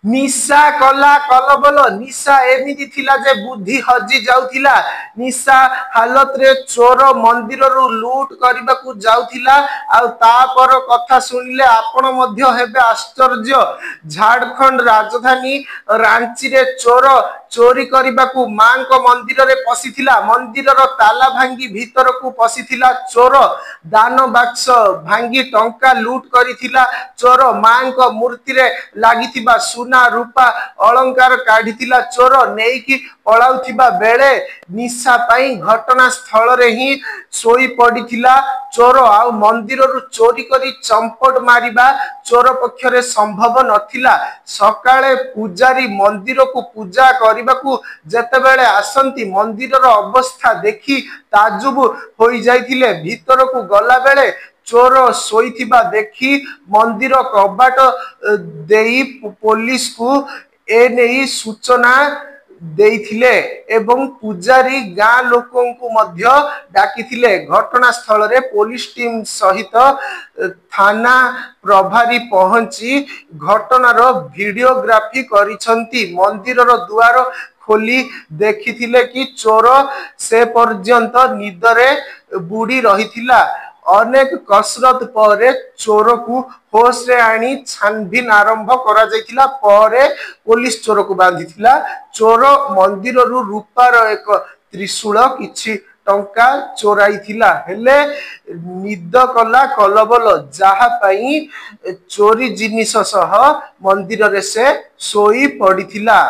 निशा कला कलबल निशा एमिति थिला जे बुद्धि हजि जाउथिला। निशा हालत रे चोर मंदिर रु लूट करबा को जाउथिला। आ तापर कथा सुनिले आपण मध्य हेबे आश्चर्य। झारखंड राजधानी रांची रे चोर चोरी करबा को मां को मंदिर रे पसिथिला। मंदिर रो ताला भांगी भीतर को पसिथिला चोर। दान बाक्स भांगी टंका लूट करिथिला चोर। मां को मूर्ति रे लागिथिबा सुना रूपा अलंकार काढ़िथिला चोर। नेकी पळाउथिबा बेले निशा पाई घटना स्थल रे ही सोई पडिथिला चोर। आ मंदिर रु चोरी करी चंपट मारिबा चोर पक्ष रे संभव नथिला। सकाळे पूजारी मंदिर को पूजा करबा को जते बेले आसंती मंदिर रो अवस्था देखी ताजुब होई जाइथिले। भीतर को गला बेले चोर सोईथिबा देखी मंदिर कबाट देई पुलिस को ए नेई सूचना देइथिले एवं पूजारी गां लोकों को मध्य डाकिथिले। घटना स्थल रे पुलिस टीम सहित थाना प्रभारी पहुंची घटनार वीडियोग्राफी करिसंती। मंदिर रो द्वार खोली देखिथिले कि चोर से पर्यंत निदरे बुड़ी रहिथिला। अनेक कसरत पर चोर को होश रे आनी छानबीन आरंभ करा जायतिला। परे पुलिस चोर को बांधिथिला। चोर मंदिर रु रूपार एक त्रिशूल किछि टंका चोराई थिला। हेले निद कला कलबल जहा पई चोरी जिनिस सह मंदिर रे से सोई पड़िथिला।